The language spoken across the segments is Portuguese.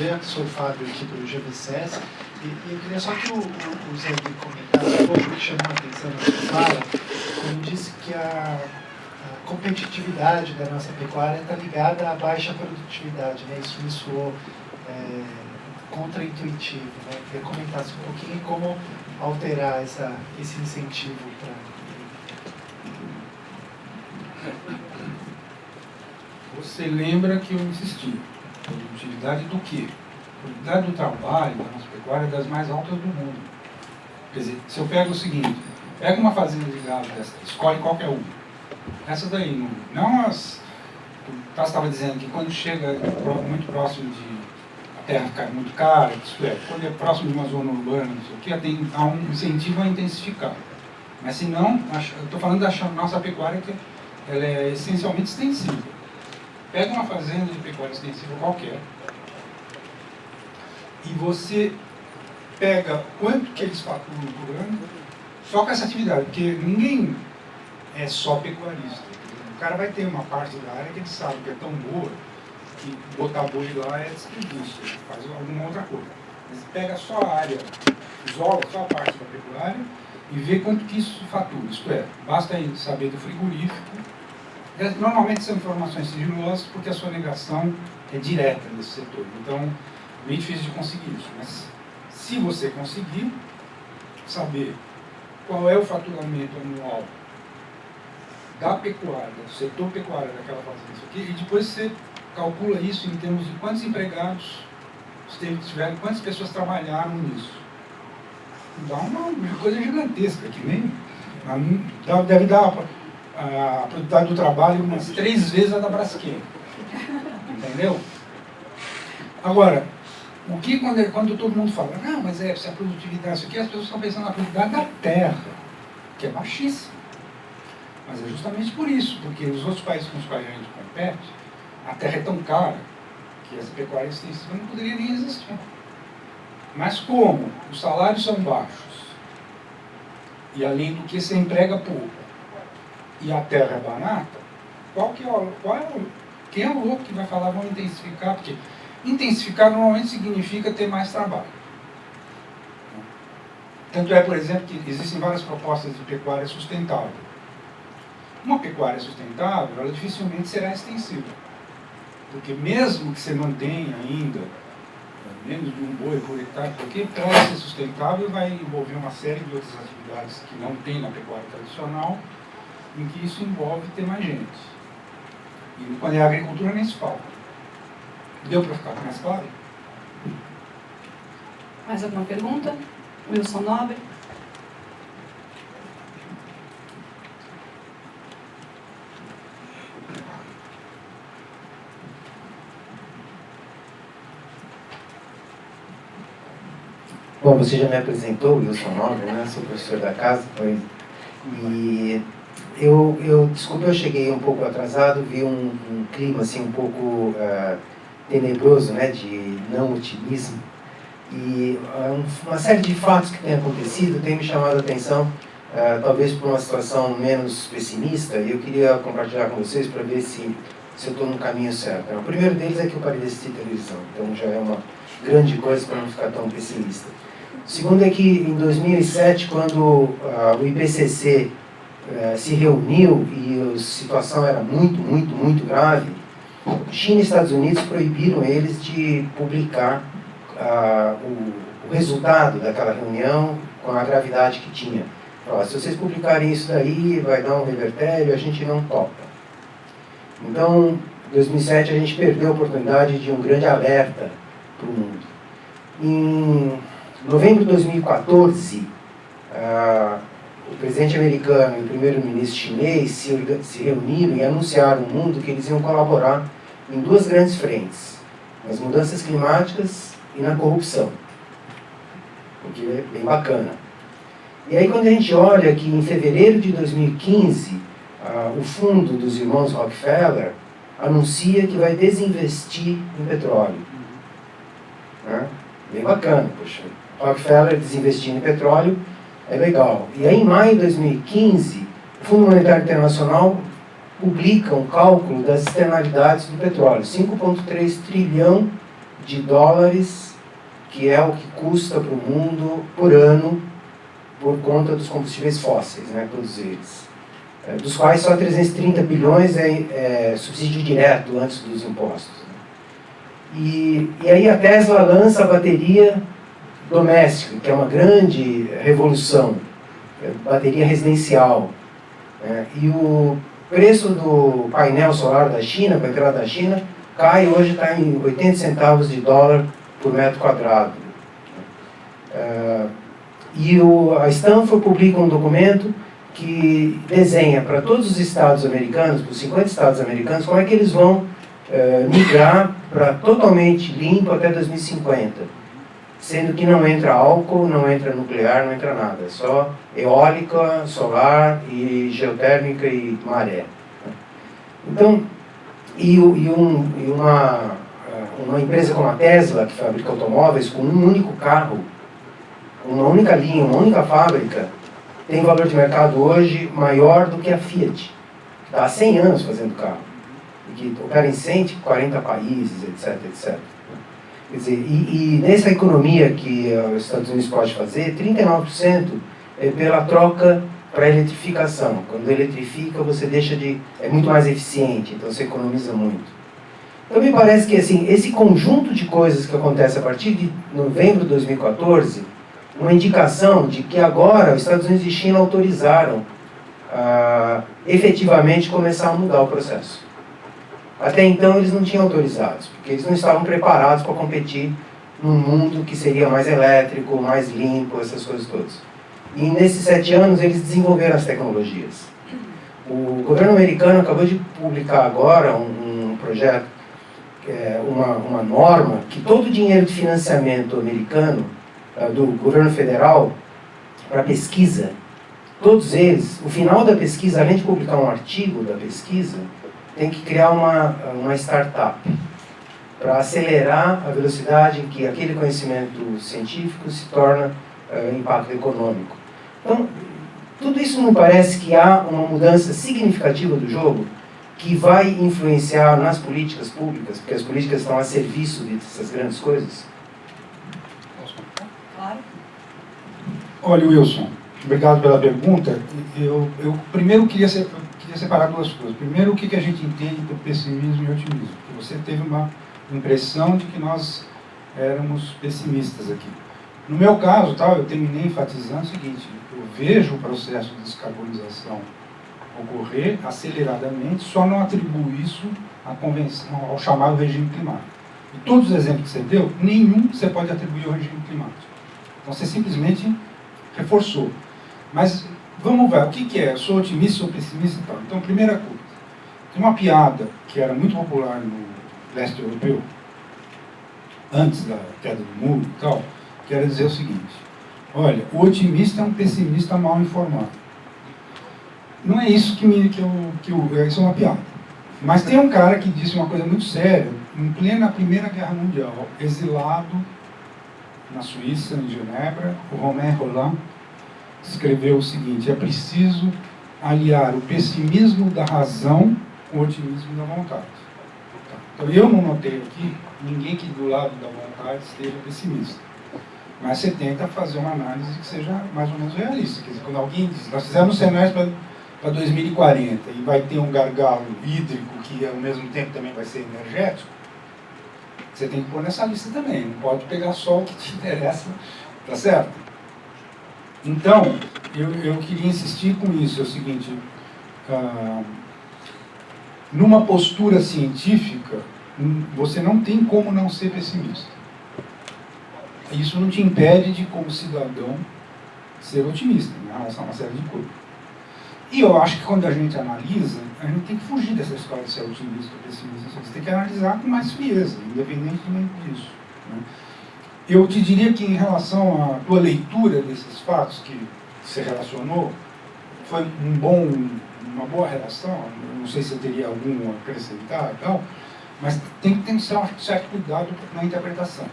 dia, sou o Fábio aqui do GBCS, e eu queria só que o Zé comentasse um pouco, que chamou a atenção na sua fala, quando disse que a competitividade da nossa pecuária está ligada à baixa produtividade, né? Isso me soou contraintuitivo, né? Eu queria comentar um pouquinho como alterar esse incentivo para... Você lembra que eu insisti, produtividade do quê? Produtividade do trabalho da nossa pecuária é das mais altas do mundo. Quer dizer, se eu pego o seguinte, pega uma fazenda de gado dessa, escolhe qualquer uma. Essas daí, não as... O Tassi estava dizendo que quando chega muito próximo de... a terra ficar muito cara, isso é, quando é próximo de uma zona urbana, não sei o quê, há um incentivo a intensificar. Mas se não, eu estou falando da nossa pecuária que ela é essencialmente extensiva. Pega uma fazenda de pecuária extensiva qualquer e você pega quanto que eles faturam por ano só com essa atividade, porque ninguém é só pecuarista. O cara vai ter uma parte da área que ele sabe que é tão boa que botar boi lá é desperdício, ele faz alguma outra coisa. Mas pega só a área, isola só a parte da pecuária e vê quanto que isso fatura. Isto é, basta aí saber do frigorífico. Normalmente são informações sigilosas porque a sonegação é direta nesse setor. Então, é bem difícil de conseguir isso. Mas, se você conseguir saber qual é o faturamento anual da pecuária, do setor pecuário daquela fazenda, isso aqui, e depois você calcula isso em termos de quantos empregados tiveram, quantas pessoas trabalharam nisso. Dá uma coisa gigantesca, que nem... Deve dar... a produtividade do trabalho umas 3 vezes a da Braskem. Entendeu? Agora, o que quando todo mundo fala, não, mas se a produtividade, isso aqui, as pessoas estão pensando na produtividade da terra, que é baixíssima. Mas é justamente por isso, porque os outros países com os quais a gente compete, a terra é tão cara que essa pecuária extensiva não poderia nem existir. Mas como os salários são baixos, e além do que você emprega pouco, e a terra é barata, quem é o louco que vai falar vamos intensificar? Porque intensificar normalmente significa ter mais trabalho. Tanto é, por exemplo, que existem várias propostas de pecuária sustentável. Uma pecuária sustentável, ela dificilmente será extensiva. Porque mesmo que você mantenha ainda menos de um boi por hectare, porque para ser sustentável vai envolver uma série de outras atividades que não tem na pecuária tradicional, em que isso envolve ter mais gente. E quando é agricultura nem se fala. Deu para ficar mais claro? Mais alguma pergunta? Wilson Nobre? Bom, você já me apresentou, Wilson Nobre, né? Sou professor da casa. E desculpa, eu cheguei um pouco atrasado, vi um clima assim um pouco tenebroso, né, de não otimismo. E uma série de fatos que têm acontecido tem me chamado a atenção, talvez por uma situação menos pessimista, e eu queria compartilhar com vocês para ver se eu estou no caminho certo. O primeiro deles é que eu parei de assistir televisão, então já é uma grande coisa para não ficar tão pessimista. O segundo é que em 2007, quando o IPCC se reuniu e a situação era muito grave, China e Estados Unidos proibiram eles de publicar o resultado daquela reunião com a gravidade que tinha. Falaram, se vocês publicarem isso daí, vai dar um revertério, a gente não topa. Então, em 2007, a gente perdeu a oportunidade de um grande alerta para o mundo. Em novembro de 2014, o presidente americano e o primeiro-ministro chinês se reuniram e anunciaram ao mundo que eles iam colaborar em 2 grandes frentes, nas mudanças climáticas e na corrupção, o que é bem bacana. E aí quando a gente olha que em fevereiro de 2015, o fundo dos irmãos Rockefeller anuncia que vai desinvestir em petróleo. Né? Bem bacana, poxa. Rockefeller desinvestindo em petróleo é legal. E aí, em maio de 2015, o Fundo Monetário Internacional publica um cálculo das externalidades do petróleo, 5,3 trilhão de dólares, que é o que custa para o mundo por ano por conta dos combustíveis fósseis, né, todos eles. Dos quais só 330 bilhões é subsídio direto antes dos impostos. E aí a Tesla lança a bateria doméstica, que é uma grande revolução, bateria residencial. E o preço do painel solar da China, para entrar da China, cai, hoje está em 80 centavos de dólar por metro quadrado. E a Stanford publica um documento que desenha para todos os estados americanos, para os 50 estados americanos, como é que eles vão migrar para totalmente limpo até 2050. Sendo que não entra álcool, não entra nuclear, não entra nada. É só eólica, solar e geotérmica e maré. Então, uma empresa como a Tesla, que fabrica automóveis com um único carro, uma única linha, uma única fábrica, tem valor de mercado hoje maior do que a Fiat, que está há 100 anos fazendo carro, e que opera em 140 países, etc, etc. Quer dizer, e nessa economia que os Estados Unidos pode fazer, 39% é pela troca para a eletrificação. Quando eletrifica, você é muito mais eficiente, então você economiza muito. Então me parece que assim, esse conjunto de coisas que acontece a partir de novembro de 2014, uma indicação de que agora os Estados Unidos e China autorizaram efetivamente começar a mudar o processo. Até então eles não tinham autorizados, porque eles não estavam preparados para competir num mundo que seria mais elétrico, mais limpo, essas coisas todas. E nesses 7 anos eles desenvolveram as tecnologias. O governo americano acabou de publicar agora um projeto, uma norma, que todo o dinheiro de financiamento americano, do governo federal, para pesquisa, todos eles, o final da pesquisa, além de publicar um artigo da pesquisa, tem que criar uma startup para acelerar a velocidade em que aquele conhecimento científico se torna impacto econômico. Então, tudo isso não parece que há uma mudança significativa do jogo que vai influenciar nas políticas públicas, porque as políticas estão a serviço dessas grandes coisas? Claro. Olha, Wilson, obrigado pela pergunta. Eu primeiro queria separar duas coisas. Primeiro, o que a gente entende por pessimismo e otimismo. Porque você teve uma impressão de que nós éramos pessimistas aqui. No meu caso, eu terminei enfatizando o seguinte: eu vejo o processo de descarbonização ocorrer aceleradamente, só não atribuo isso ao chamado regime climático. E todos os exemplos que você deu, nenhum você pode atribuir ao regime climático. Então você simplesmente reforçou. Mas vamos ver, o que é? Eu sou otimista, sou pessimista e tal. Então, primeira coisa, tem uma piada que era muito popular no leste europeu, antes da queda do muro e tal, que era dizer o seguinte: olha, o otimista é um pessimista mal informado. Não é isso isso é uma piada. Mas tem um cara que disse uma coisa muito séria, em plena Primeira Guerra Mundial, exilado na Suíça, em Genebra, o Romain Rolland escreveu o seguinte: é preciso aliar o pessimismo da razão com o otimismo da vontade. Então eu não notei aqui ninguém que do lado da vontade esteja pessimista. Mas você tenta fazer uma análise que seja mais ou menos realista. Quer dizer, quando alguém diz, nós fizemos cenários para 2040 e vai ter um gargalo hídrico que ao mesmo tempo também vai ser energético, você tem que pôr nessa lista também. Não pode pegar só o que te interessa, tá certo? Então, eu queria insistir com isso, é o seguinte: numa postura científica, você não tem como não ser pessimista. Isso não te impede de, como cidadão, ser otimista em relação a uma série de coisas. E eu acho que quando a gente analisa, a gente tem que fugir dessa história de ser otimista ou pessimista. Você tem que analisar com mais frieza, independentemente disso, né? Eu te diria que, em relação à tua leitura desses fatos que você relacionou, foi uma boa relação. Eu não sei se eu teria algum a acrescentar e tal, mas tem que ter um certo cuidado na interpretação.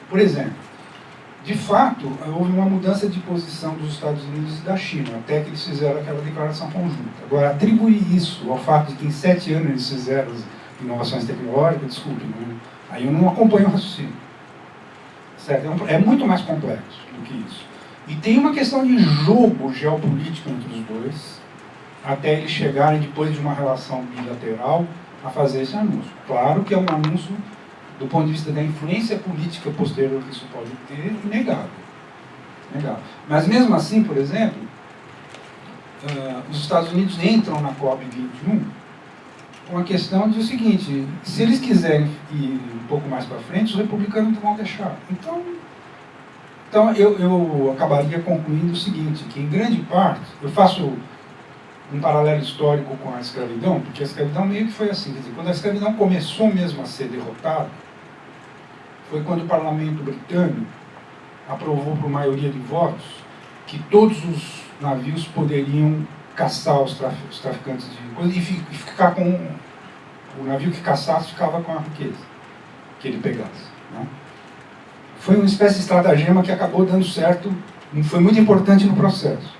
Por exemplo, de fato, houve uma mudança de posição dos Estados Unidos e da China, até que eles fizeram aquela declaração conjunta. Agora, atribuir isso ao fato de que em 7 anos eles fizeram as inovações tecnológicas, desculpe, Aí eu não acompanho o raciocínio. Certo? É muito mais complexo do que isso. E tem uma questão de jogo geopolítico entre os dois, até eles chegarem, depois de uma relação bilateral, a fazer esse anúncio. Claro que é um anúncio, do ponto de vista da influência política posterior que isso pode ter, inegável. Inegável. Mas mesmo assim, por exemplo, os Estados Unidos entram na COP21 com a questão de o seguinte: se eles quiserem ir um pouco mais para frente, os republicanos não vão deixar. Então eu acabaria concluindo o seguinte, que em grande parte, eu faço um paralelo histórico com a escravidão, porque a escravidão meio que foi assim, quer dizer, quando a escravidão começou mesmo a ser derrotada, foi quando o parlamento britânico aprovou por maioria de votos que todos os navios poderiam caçar os traficantes de coisa e ficar com o navio que caçasse ficava com a riqueza que ele pegasse, né? Foi uma espécie de estratagema que acabou dando certo, foi muito importante no processo.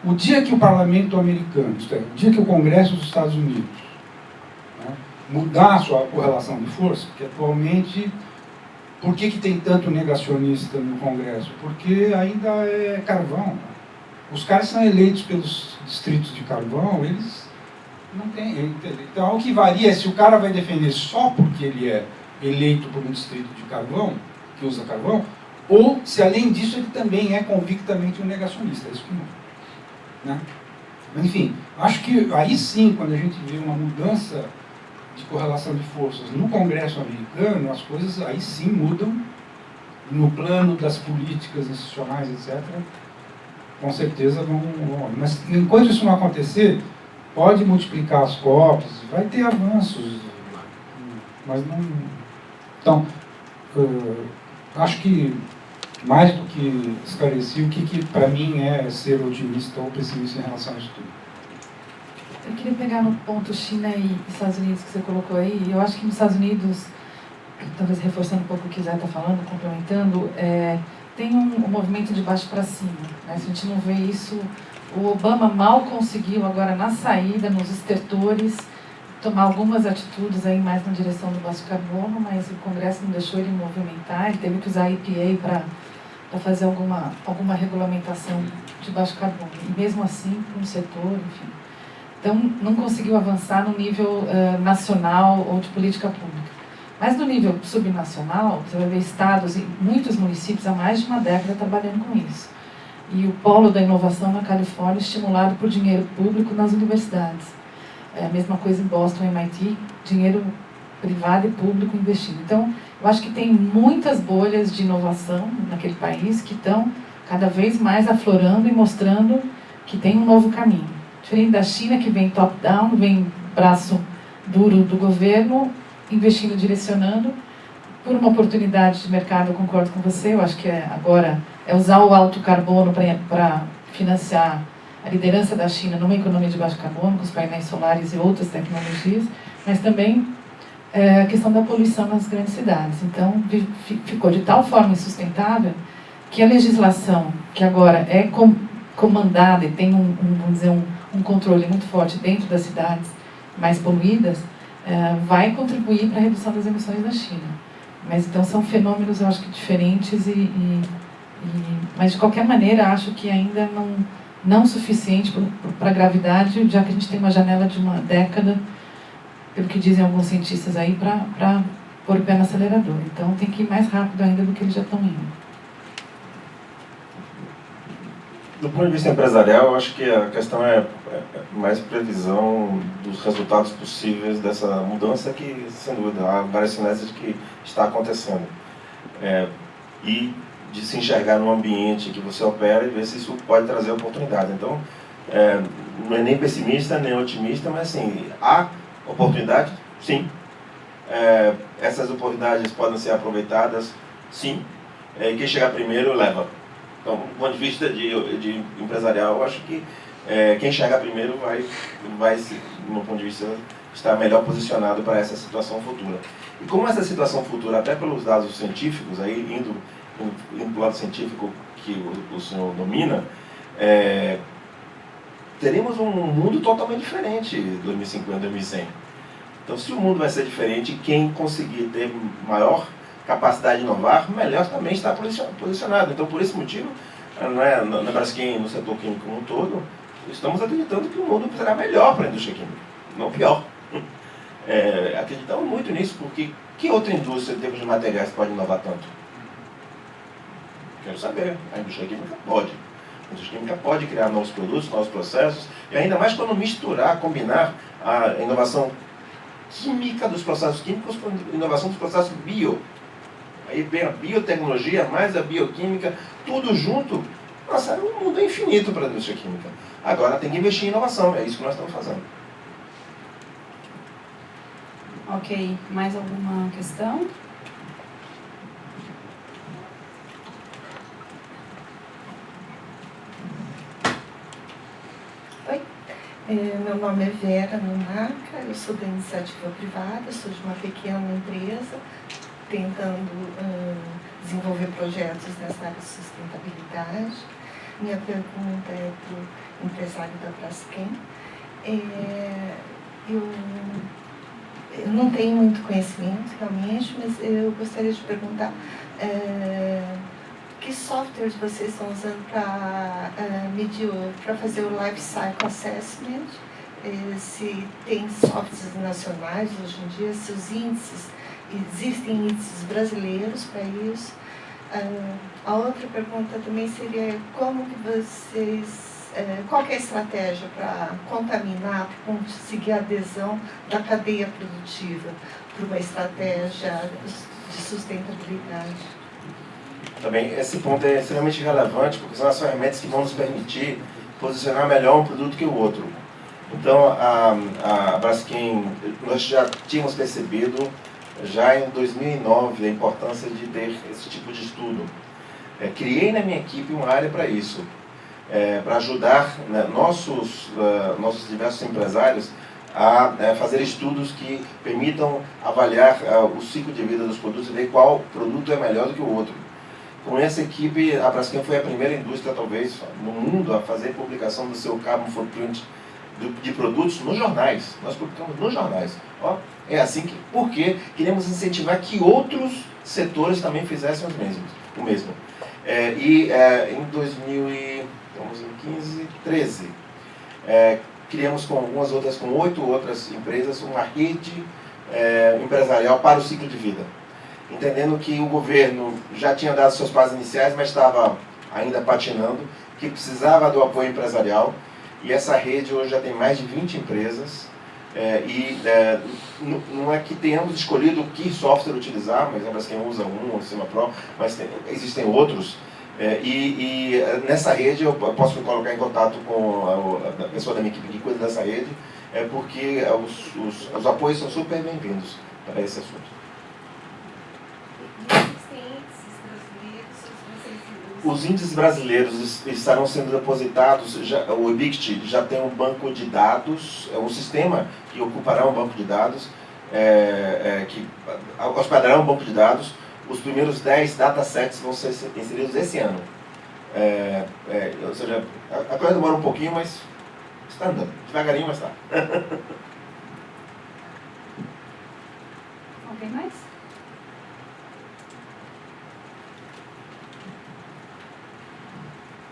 O dia que o parlamento americano, isto é, o dia que o Congresso dos Estados Unidos, né, mudar a sua correlação de força, que atualmente, por que tem tanto negacionista no Congresso? Porque ainda é carvão, né? Os caras são eleitos pelos distritos de carvão, eles não têm. Então, o que varia é se o cara vai defender só porque ele é eleito por um distrito de carvão, que usa carvão, ou se além disso ele também é convictamente um negacionista. É isso que não. Né? Enfim, acho que aí sim, quando a gente vê uma mudança de correlação de forças no Congresso americano, as coisas aí sim mudam no plano das políticas institucionais, etc. Com certeza vão. Mas enquanto isso não acontecer, pode multiplicar as COPs, vai ter avanços, mas não. Então, acho que mais do que esclareci o que para mim é ser otimista ou pessimista em relação a isso tudo. Eu queria pegar no ponto China e Estados Unidos que você colocou aí. Eu acho que nos Estados Unidos, talvez reforçando um pouco o que o Zé está falando, complementando, tem um movimento de baixo para cima, né? Se a gente não vê isso, o Obama mal conseguiu agora na saída, nos estertores, tomar algumas atitudes aí mais na direção do baixo carbono, mas o Congresso não deixou ele movimentar, ele teve que usar a EPA para fazer alguma regulamentação de baixo carbono. E mesmo assim, um setor, enfim. Então, não conseguiu avançar no nível nacional ou de política pública. Mas no nível subnacional, você vai ver estados e muitos municípios há mais de uma década trabalhando com isso. E o polo da inovação na Califórnia estimulado por dinheiro público nas universidades. É a mesma coisa em Boston, MIT, dinheiro privado e público investindo. Então, eu acho que tem muitas bolhas de inovação naquele país que estão cada vez mais aflorando e mostrando que tem um novo caminho. Diferente da China, que vem top-down, vem braço duro do governo, investindo, direcionando, por uma oportunidade de mercado, eu concordo com você, eu acho que agora é usar o alto carbono para financiar a liderança da China numa economia de baixo carbono, com os painéis solares e outras tecnologias, mas também a questão da poluição nas grandes cidades. Então, ficou de tal forma insustentável que a legislação, que agora é comandada e tem vamos dizer, um controle muito forte dentro das cidades mais poluídas, vai contribuir para a redução das emissões da China. Mas então são fenômenos, eu acho que diferentes, mas de qualquer maneira acho que ainda não suficiente para a gravidade, já que a gente tem uma janela de uma década, pelo que dizem alguns cientistas aí, para pôr o pé no acelerador. Então tem que ir mais rápido ainda do que eles já estão indo. Do ponto de vista empresarial, eu acho que a questão é mais previsão dos resultados possíveis dessa mudança que, sem dúvida, há vários sinais de que está acontecendo. E de se enxergar num ambiente que você opera e ver se isso pode trazer oportunidade. Então, não é nem pessimista, nem otimista, mas assim, há oportunidade? Sim. Essas oportunidades podem ser aproveitadas? Sim. E quem chegar primeiro, leva. Então, do ponto de vista de empresarial, eu acho que quem chegar primeiro vai, no ponto de vista, estar melhor posicionado para essa situação futura. E como essa situação futura, até pelos dados científicos, aí, indo do lado científico que o senhor domina, teremos um mundo totalmente diferente em 2050, 2100. Então, se o mundo vai ser diferente, quem conseguir ter maior capacidade de inovar, melhor também está posicionado. Então, por esse motivo, na Braskem, no setor químico como um todo, estamos acreditando que o mundo será melhor para a indústria química, não pior. Acreditamos muito nisso, porque que outra indústria em termos de materiais pode inovar tanto? Quero saber. A indústria química pode. A indústria química pode criar novos produtos, novos processos, e ainda mais quando misturar, combinar a inovação química dos processos químicos com a inovação dos processos bio. Aí vem a biotecnologia, mais a bioquímica, tudo junto. Nossa, o mundo é infinito para a indústria química. Agora tem que investir em inovação, é isso que nós estamos fazendo. Ok, mais alguma questão? Oi, meu nome é Vera Nunaca, eu sou da iniciativa privada, sou de uma pequena empresa, tentando desenvolver projetos nessa área de sustentabilidade. Minha pergunta é para o empresário da Braskem. Eu não tenho muito conhecimento realmente, mas eu gostaria de perguntar que softwares vocês estão usando para medir, para fazer o Life Cycle Assessment, se tem softwares nacionais hoje em dia, se os índices, existem índices brasileiros para isso. A outra pergunta também seria como que vocês, qual que é a estratégia para contaminar, para conseguir a adesão da cadeia produtiva para uma estratégia de sustentabilidade? Também esse ponto é extremamente relevante, porque são as ferramentas que vão nos permitir posicionar melhor um produto que o outro. Então, a Braskem, nós já tínhamos percebido, já em 2009, a importância de ter esse tipo de estudo. Criei na minha equipe uma área para isso, para ajudar, né, nossos diversos empresários a fazer estudos que permitam avaliar o ciclo de vida dos produtos e ver qual produto é melhor do que o outro. Com essa equipe, a Braskem foi a primeira indústria, talvez, no mundo a fazer publicação do seu carbon footprint de produtos nos jornais. Nós publicamos nos jornais. Ó, é assim que, porque queremos incentivar que outros setores também fizessem o mesmo. Em 2015, 13, criamos com algumas outras, com 8 outras empresas, uma rede empresarial para o ciclo de vida. Entendendo que o governo já tinha dado seus passos iniciais, mas estava ainda patinando, que precisava do apoio empresarial. E essa rede hoje já tem mais de 20 empresas. Não é que tenhamos escolhido que software utilizar, mas a Braskem usa um, o Sistema Pro, mas existem outros. Nessa rede eu posso me colocar em contato com a pessoa da minha equipe que cuida dessa rede, porque os apoios são super bem-vindos para esse assunto. Os índices brasileiros estarão sendo depositados, o EBICT já tem um banco de dados, um sistema que ocupará um banco de dados, que hospedará um banco de dados. Os primeiros 10 datasets vão ser inseridos esse ano. Ou seja, a coisa demora um pouquinho, mas está andando. Devagarinho, mas está. Alguém mais?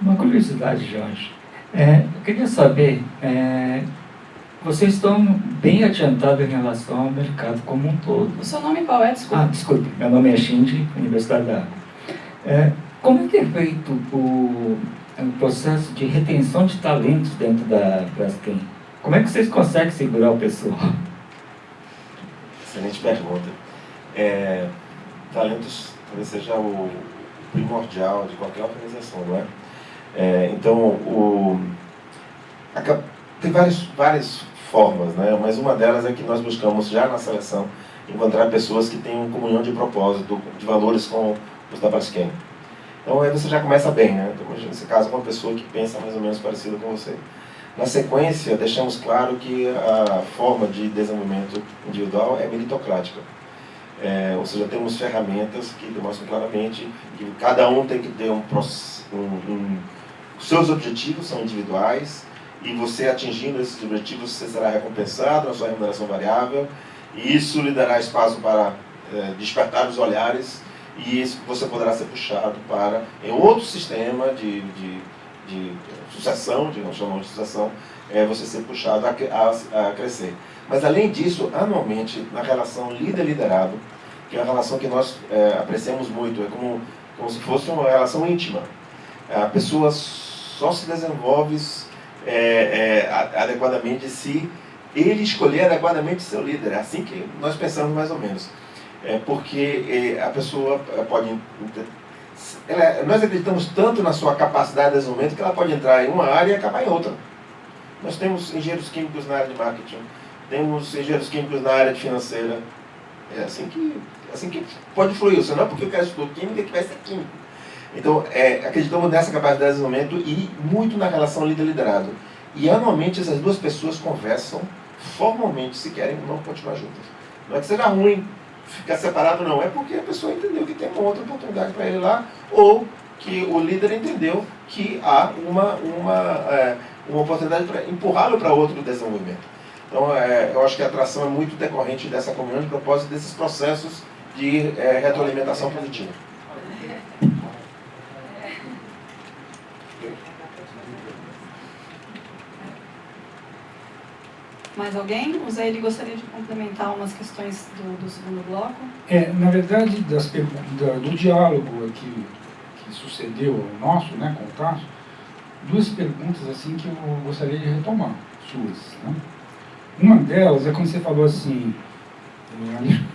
Uma curiosidade, Jorge. Eu queria saber, vocês estão bem adiantados em relação ao mercado como um todo. O seu nome qual é? Desculpa. Desculpe. Meu nome é Shinji, Universidade da Água. Como é que é feito o processo de retenção de talentos dentro da Braskem? Como é que vocês conseguem segurar o pessoal? Excelente pergunta. Talentos talvez seja o primordial de qualquer organização, não é? Tem várias formas, né? Mas uma delas é que nós buscamos já na seleção encontrar pessoas que tenham comunhão de propósito, de valores com os da Braskem. Então aí você já começa bem, né? Então, nesse caso, uma pessoa que pensa mais ou menos parecido com você. Na sequência, deixamos claro que a forma de desenvolvimento individual é meritocrática. Ou seja, temos ferramentas que demonstram claramente que cada um tem que ter seus objetivos são individuais, e você atingindo esses objetivos, você será recompensado na sua remuneração variável, E isso lhe dará espaço para despertar os olhares, e isso você poderá ser puxado para, em outro sistema de sucessão, digamos, chamamos de sucessão, você ser puxado a crescer. Mas, além disso, anualmente, na relação líder-liderado, que é uma relação que nós apreciamos muito, é como se fosse uma relação íntima. A pessoa só se desenvolve adequadamente se ele escolher adequadamente seu líder. É assim que nós pensamos mais ou menos. Porque a pessoa pode... nós acreditamos tanto na sua capacidade de desenvolvimento que ela pode entrar em uma área e acabar em outra. Nós temos engenheiros químicos na área de marketing, temos engenheiros químicos na área de financeira. É assim que pode fluir. Isso não é porque o cara estudou química que vai ser químico. Então, acreditamos nessa capacidade de desenvolvimento e muito na relação líder-liderado. E, anualmente, essas duas pessoas conversam formalmente se querem ou não continuar juntas. Não é que seja ruim ficar separado, não. É porque a pessoa entendeu que tem uma outra oportunidade para ele lá, ou que o líder entendeu que há uma oportunidade para empurrá-lo para outro desenvolvimento. Então, eu acho que a atração é muito decorrente dessa comunhão de propósito, desses processos de retroalimentação positiva. Mais alguém? O Zé, ele gostaria de complementar umas questões do segundo bloco? Na verdade, do diálogo que sucedeu ao nosso, né, com o Tasso, duas perguntas assim que eu gostaria de retomar, suas. Né? Uma delas é quando você falou assim,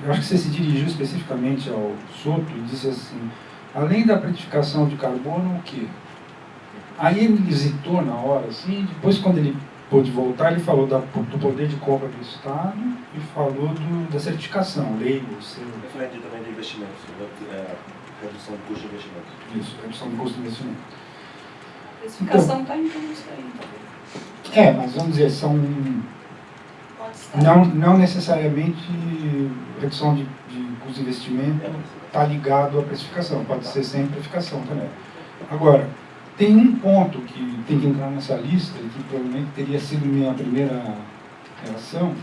eu acho que você se dirigiu especificamente ao Soto e disse assim, além da pretificação de carbono, o quê? Aí ele hesitou na hora, assim, depois quando ele pôde voltar, ele falou do poder de compra do Estado e falou da certificação, lei, ou seja... Referente também de investimentos, redução do custo de investimento. Isso, redução do custo de investimento. A precificação está em tudo isso aí, talvez. Mas vamos dizer, são... Pode estar. Não necessariamente redução de custo de investimento está ligado à precificação, pode ser sem precificação também. Agora, tem um ponto que tem que entrar nessa lista, e que provavelmente teria sido minha primeira reação,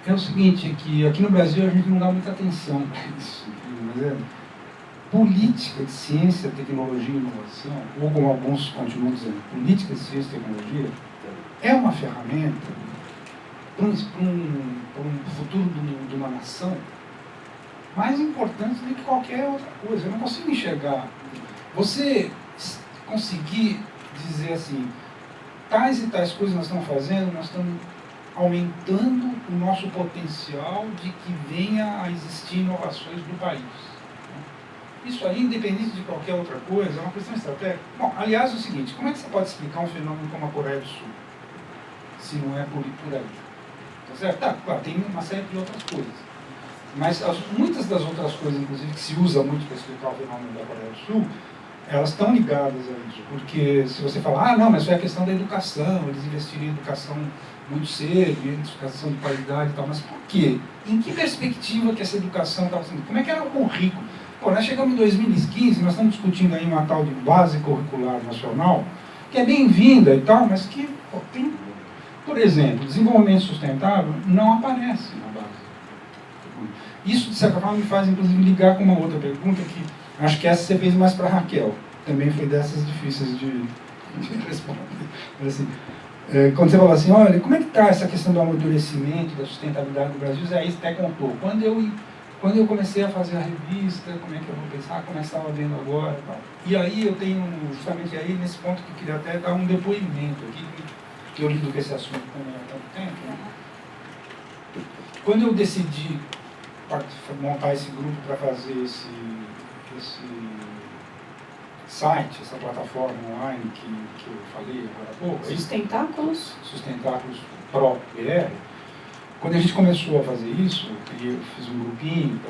é o seguinte, que aqui no Brasil a gente não dá muita atenção para isso. Mas política de ciência, tecnologia e inovação, ou como alguns continuam dizendo, política de ciência e tecnologia, é uma ferramenta para um futuro de uma nação mais importante do que qualquer outra coisa. Eu não consigo enxergar. Você conseguir dizer assim, tais e tais coisas nós estamos fazendo, nós estamos aumentando o nosso potencial de que venha a existir inovações no país. Isso aí, independente de qualquer outra coisa, é uma questão estratégica. Bom, aliás, é o seguinte, como é que você pode explicar um fenômeno como a Coreia do Sul, se não é por aí? Tá certo? Tá, claro, tem uma série de outras coisas. Mas muitas das outras coisas, inclusive, que se usa muito para explicar o fenômeno da Coreia do Sul, elas estão ligadas a isso. Porque se você falar, não, mas isso é a questão da educação, eles investiram em educação muito cedo, em educação de qualidade e tal, mas por quê? Em que perspectiva que essa educação estava sendo? Como é que era o currículo? Pô, nós chegamos em 2015, nós estamos discutindo aí uma tal de base curricular nacional, que é bem-vinda e tal, mas que tem, por exemplo, desenvolvimento sustentável não aparece na base. Isso, de certa forma, me faz, inclusive, ligar com uma outra pergunta que acho que essa você fez mais para a Raquel. Também foi dessas difíceis de responder. Mas, assim, quando você falou assim, olha, como é que está essa questão do amadurecimento, da sustentabilidade do Brasil? Aí você até contou. Quando eu comecei a fazer a revista, como é que eu vou pensar, como é que estava vendo agora e tal. E aí eu tenho, justamente aí, nesse ponto que eu queria até dar um depoimento aqui, que eu lido com esse assunto também há tanto tempo. Né? Quando eu decidi montar esse grupo para fazer esse site, essa plataforma online que eu falei agora há pouco, Sustentáculos? Sustentáculos Pro BR, quando a gente começou a fazer isso, eu fiz um grupinho,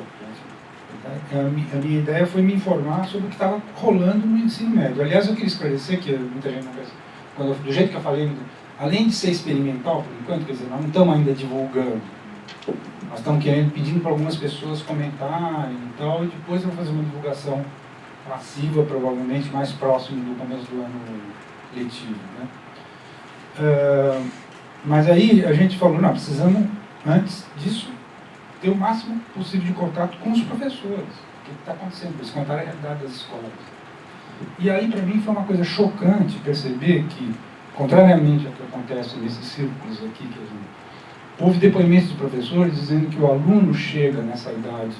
a minha ideia foi me informar sobre o que estava rolando no ensino médio. Aliás, eu queria esclarecer que muita gente não pensa, do jeito que eu falei, além de ser experimental, por enquanto, quer dizer, nós não estamos ainda divulgando. Nós estamos pedindo para algumas pessoas comentarem e tal, e depois eu vou fazer uma divulgação massiva, provavelmente mais próximo do começo do ano letivo. Né? Mas aí a gente falou, não, precisamos, antes disso, ter o máximo possível de contato com os professores. O que está acontecendo? Eles contaram a realidade das escolas. E aí, para mim, foi uma coisa chocante perceber que, contrariamente ao que acontece nesses círculos aqui, que houve depoimentos de professores dizendo que o aluno chega nessa idade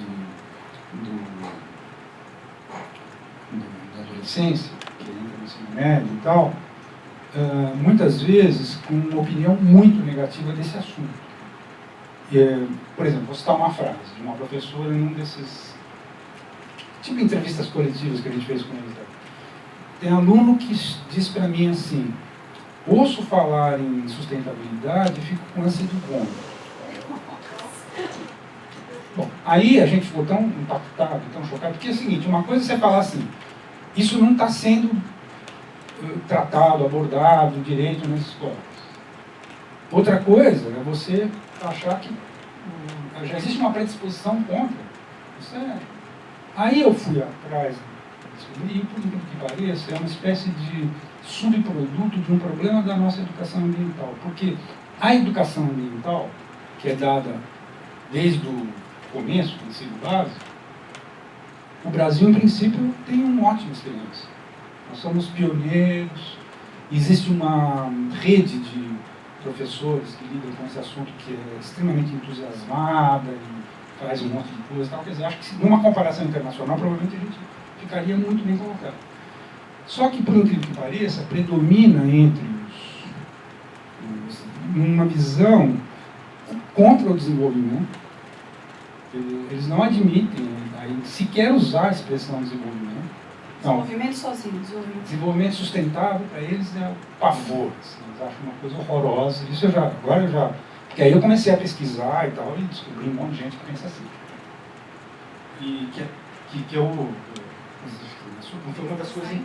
da adolescência, que entra no ensino médio e tal, muitas vezes com uma opinião muito negativa desse assunto. Por exemplo, vou citar uma frase de uma professora em um desses tipo entrevistas coletivas que a gente fez com eles. Tem aluno que diz para mim assim: ouço falar em sustentabilidade e fico com ânsia de vômito. Bom, aí a gente ficou tão impactado, tão chocado, porque é o seguinte, uma coisa é você falar assim, isso não está sendo tratado, abordado direito nas escolas. Outra coisa é você achar que já existe uma predisposição contra. Isso é... Aí eu fui atrás de descobrir, e por incrível que pareça, é uma espécie de subproduto de um problema da nossa educação ambiental. Porque a educação ambiental, que é dada desde o começo do ensino básico, o Brasil, em princípio, tem uma ótima experiência. Nós somos pioneiros, existe uma rede de professores que lidam com esse assunto que é extremamente entusiasmada e faz um monte de coisa e tal. Quer dizer, acho que numa comparação internacional, provavelmente a gente ficaria muito bem colocado. Só que, por incrível que pareça, predomina entre uma visão contra o desenvolvimento. Eles não admitem sequer usar a expressão desenvolvimento. Não. Desenvolvimento sozinho, desenvolvimento sustentável, para eles é pavor. Assim, eles acham uma coisa horrorosa. Isso agora eu já... Porque aí eu comecei a pesquisar e tal, e descobri um monte de gente que pensa assim. E que eu... Foi uma das coisas...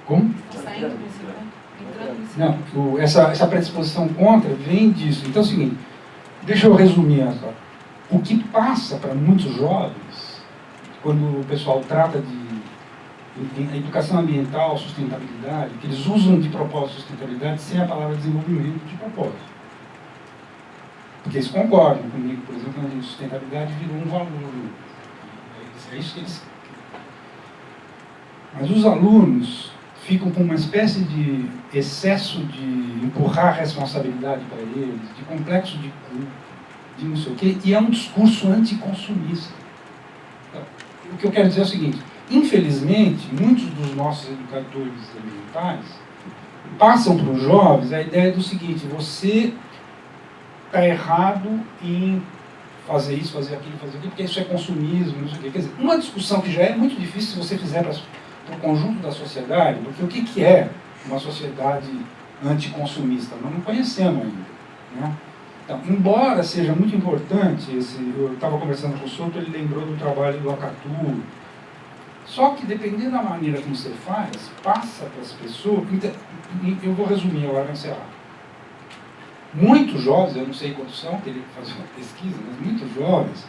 Como? Não, essa predisposição contra vem disso. Então é o seguinte, deixa eu resumir essa. O que passa para muitos jovens, quando o pessoal trata de educação ambiental, sustentabilidade, que eles usam de propósito sustentabilidade sem a palavra desenvolvimento de propósito. Porque eles concordam comigo, por exemplo, que a sustentabilidade virou um valor. É isso que eles... Mas os alunos ficam com uma espécie de excesso de empurrar a responsabilidade para eles, de complexo de culpa, de não sei o quê, e é um discurso anticonsumista. Então, o que eu quero dizer é o seguinte, infelizmente, muitos dos nossos educadores ambientais passam para os jovens a ideia do seguinte, você está errado em fazer isso, fazer aquilo, porque isso é consumismo, não sei o quê. Quer dizer, uma discussão que já é muito difícil se você fizer para o conjunto da sociedade, porque o que é uma sociedade anticonsumista? Nós não conhecemos ainda. Né? Então, embora seja muito importante, eu estava conversando com o Souto, ele lembrou do trabalho do Acatu, só que dependendo da maneira como você faz, passa para as pessoas, eu vou resumir agora para encerrar. Muitos jovens, eu não sei quantos são, teria que fazer uma pesquisa, mas muitos jovens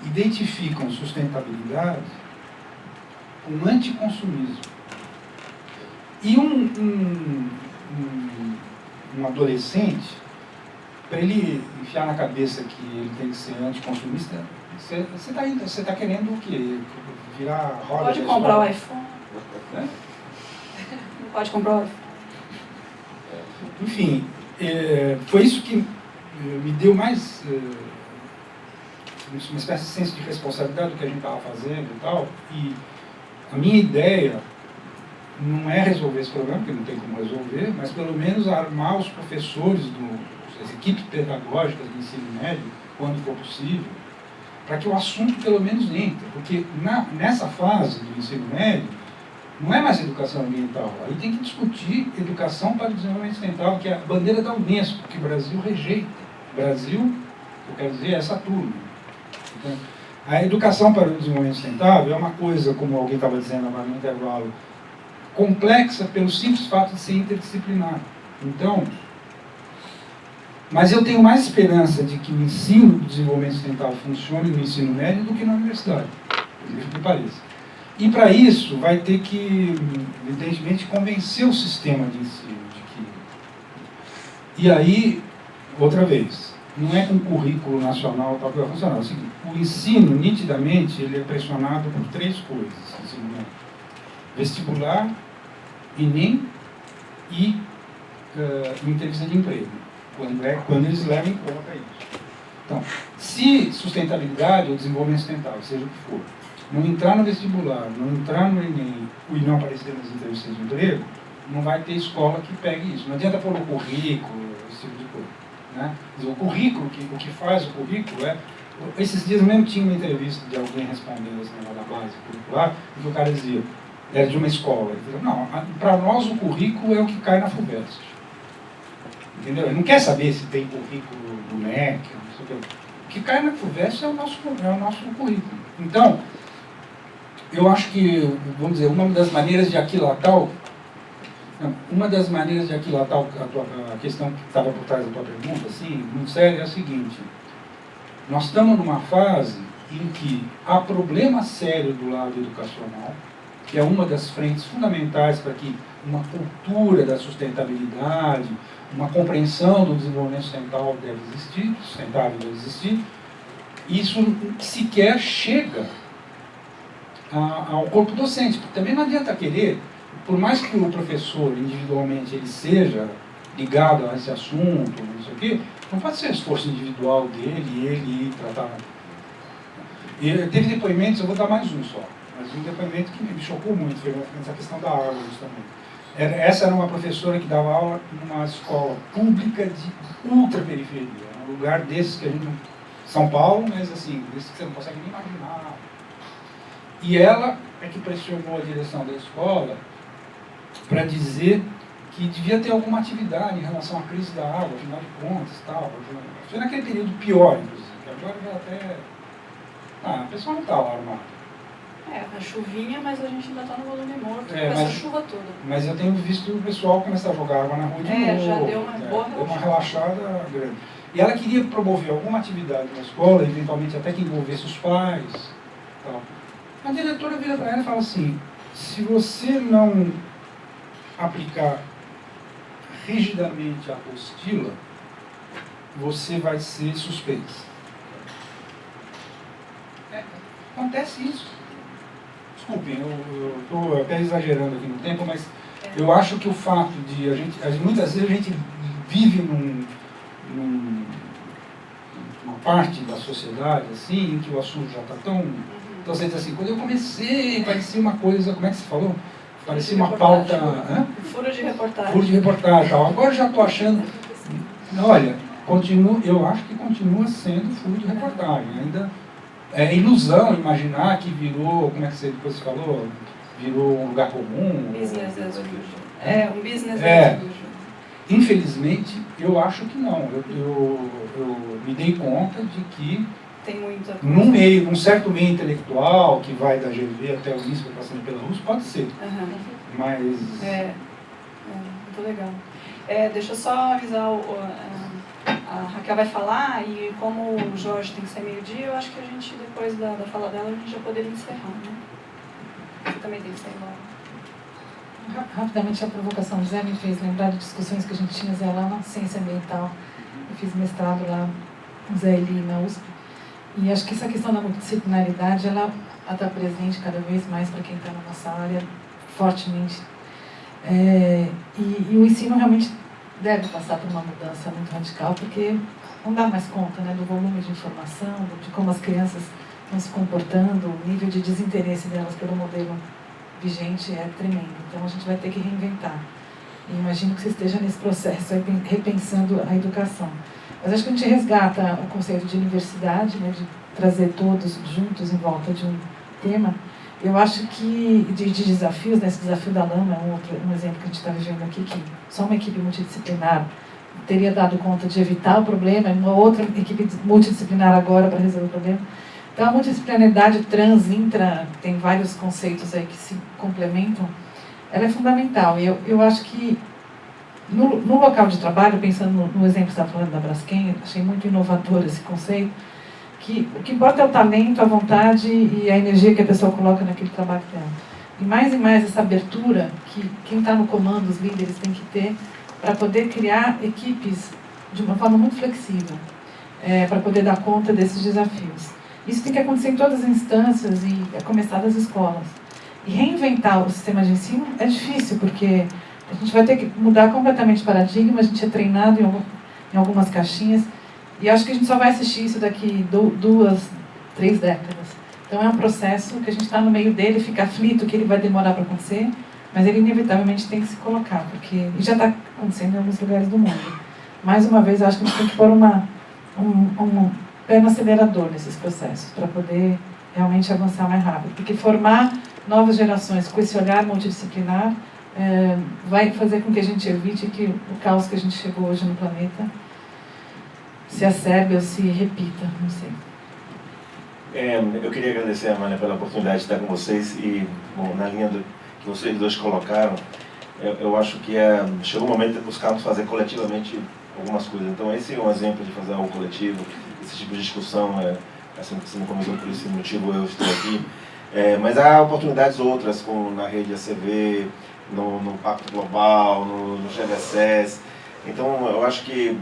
identificam sustentabilidade com anticonsumismo. E um adolescente, para ele enfiar na cabeça que ele tem que ser anticonsumista, você está querendo o quê? Virar roda? Pode comprar o iPhone. Né? Não pode comprar o iPhone. Enfim, foi isso que me deu mais uma espécie de senso de responsabilidade do que a gente estava fazendo e tal. E a minha ideia não é resolver esse problema, porque não tem como resolver, mas pelo menos armar os professores, as equipes pedagógicas do ensino médio, quando for possível, para que o assunto pelo menos entre. Porque nessa fase do ensino médio, não é mais educação ambiental. Aí tem que discutir educação para o desenvolvimento sustentável, que é a bandeira da Unesco, que o Brasil rejeita. O Brasil, eu quero dizer, é essa turma. Então, a educação para o desenvolvimento sustentável é uma coisa, como alguém estava dizendo agora no intervalo, complexa pelo simples fato de ser interdisciplinar. Então, mas eu tenho mais esperança de que o ensino do desenvolvimento sustentável funcione no ensino médio do que na universidade, por incrível que pareça. E para isso vai ter que, evidentemente, convencer o sistema de ensino de que... E aí, outra vez, não é com o currículo nacional tal que vai funcionar. É o seguinte, o ensino, nitidamente, ele é pressionado por 3 coisas. Ensino médio. Vestibular, Enem e entrevista de emprego, quando eles levam em conta isso. Então, se sustentabilidade ou desenvolvimento sustentável, seja o que for, não entrar no vestibular, não entrar no Enem e não aparecer nas entrevistas de emprego, não vai ter escola que pegue isso. Não adianta pôr no currículo, esse tipo de coisa. Né? O currículo, o que faz o currículo é... Esses dias mesmo tinha uma entrevista de alguém respondendo esse negócio da base curricular, e o cara dizia, era de uma escola. Ele dizia, não, para nós o currículo é o que cai na FUVEST. Entendeu? Ele não quer saber se tem currículo do MEC, não sei o que. O que cai na FUVEST é o nosso currículo. Então, eu acho que, vamos dizer, uma das maneiras de aquilatar a questão que estava por trás da tua pergunta, assim, muito séria, é a seguinte. Nós estamos numa fase em que há problema sério do lado educacional, que é uma das frentes fundamentais para que uma cultura da sustentabilidade, uma compreensão do desenvolvimento sustentável deve existir, isso sequer chega ao corpo docente, porque também não adianta querer, por mais que o professor individualmente ele seja ligado a esse assunto, não sei o quê, não pode ser esforço individual dele, ele ir tratar. E teve depoimentos, eu vou dar mais um só, mas um depoimento que me chocou muito, foi essa questão da água, justamente. Essa era uma professora que dava aula numa escola pública de ultra-periferia, um lugar desses que a gente não... São Paulo, mas assim, desses que você não consegue nem imaginar. E ela é que pressionou a direção da escola para dizer que devia ter alguma atividade em relação à crise da água, afinal de contas, tal. Foi naquele período pior, inclusive, que agora já até... a pessoa não está lá armada. A chuvinha, mas a gente ainda está no volume morto com essa chuva toda. Mas eu tenho visto o pessoal começar a jogar água na rua de novo. Já deu uma boa deu uma relaxada grande. E ela queria promover alguma atividade na escola, eventualmente até que envolvesse os pais. Tal. A diretora vira para ela e fala assim, se você não aplicar rigidamente a apostila, você vai ser suspensa. Acontece isso. Desculpem, eu estou até exagerando aqui no tempo, mas eu acho que o fato de muitas vezes a gente vive numa parte da sociedade assim, em que o assunto já está tão... Então você diz assim, quando eu comecei, parecia uma coisa, como é que você falou? Parecia uma pauta... Furo de reportagem. Furo de reportagem e tal. Agora já estou achando... Olha, eu acho que continua sendo furo de reportagem. Ainda é ilusão imaginar que virou, como é que você depois falou? Virou um lugar comum. Business as usual. Um business as usual. Infelizmente, eu acho que não. Eu me dei conta de que tem muita num certo meio intelectual, que vai da GV até o INSPE, passando pela RUS, pode ser. Mas... muito legal. Deixa eu só avisar, a Raquel vai falar, e como o Jorge tem que sair meio-dia, eu acho que a gente, depois da fala dela, a gente já poderia encerrar, né? Você também tem que sair embora. Rapidamente, a provocação do Zé me fez lembrar de discussões que a gente tinha, Zé, lá na ciência ambiental. Eu fiz mestrado lá, Zé Eli, na USP. E acho que essa questão da multidisciplinaridade, ela está presente cada vez mais para quem está na nossa área, fortemente. E o ensino realmente deve passar por uma mudança muito radical, porque não dá mais conta, né, do volume de informação, de como as crianças estão se comportando, o nível de desinteresse delas pelo modelo vigente é tremendo. Então a gente vai ter que reinventar. E imagino que você esteja nesse processo, aí, repensando a educação. Mas acho que a gente resgata o conceito de universidade, né, de trazer todos juntos em volta de um tema. Eu acho que de desafios, né, esse desafio da lama é um exemplo que a gente está vivendo aqui, que só uma equipe multidisciplinar teria dado conta de evitar o problema, e uma outra equipe multidisciplinar agora para resolver o problema. Então a multidisciplinaridade intra, tem vários conceitos aí que se complementam, ela é fundamental. E eu acho que no local de trabalho, pensando no exemplo que você está falando da Braskem, achei muito inovador esse conceito, que o que importa é o talento, a vontade e a energia que a pessoa coloca naquele trabalho dela. E mais essa abertura que quem está no comando, os líderes, tem que ter para poder criar equipes de uma forma muito flexível. para poder dar conta desses desafios. Isso tem que acontecer em todas as instâncias e a começar das escolas. E reinventar o sistema de ensino é difícil, porque a gente vai ter que mudar completamente o paradigma, a gente é treinado em algumas caixinhas, e acho que a gente só vai assistir isso daqui 2, 3 décadas. Então é um processo que a gente está no meio dele, fica aflito que ele vai demorar para acontecer, mas ele inevitavelmente tem que se colocar, porque e já está acontecendo em alguns lugares do mundo. Mais uma vez, eu acho que a gente tem que pôr um pé no acelerador nesses processos, para poder realmente avançar mais rápido. Porque formar novas gerações com esse olhar multidisciplinar vai fazer com que a gente evite que o caos que a gente chegou hoje no planeta se acerbe ou se repita, não sei. Eu queria agradecer a Amália pela oportunidade de estar com vocês e, bom, na linha do que vocês dois colocaram, eu acho que chegou o momento de buscarmos fazer coletivamente algumas coisas. Então esse é um exemplo de fazer algo coletivo, esse tipo de discussão, assim, você me convidou por esse motivo, eu estou aqui. Mas há oportunidades outras, como na rede ACV, no Pacto Global, no GVSS. Então eu acho que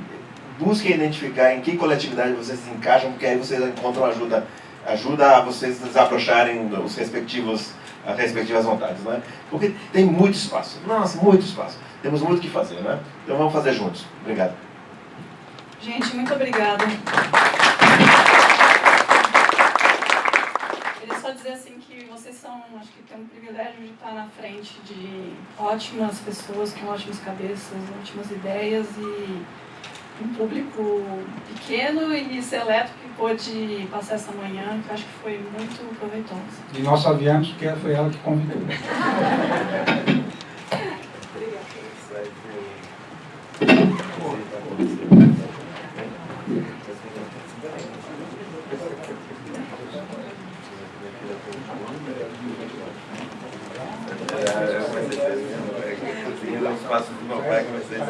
busquem identificar em que coletividade vocês se encaixam, porque aí vocês encontram ajuda a vocês desabrocharem as respectivas vontades, né? Porque tem muito espaço, nossa, muito espaço. Temos muito o que fazer, né? Então vamos fazer juntos. Obrigado. Gente, muito obrigada. Queria só dizer assim que vocês acho que tem um privilégio de estar na frente de ótimas pessoas, com ótimas cabeças, ótimas ideias e um público pequeno e seleto que pôde passar essa manhã, que eu acho que foi muito proveitosa. E nós sabíamos que foi ela que convidou. Os passos do meu pai, comecei a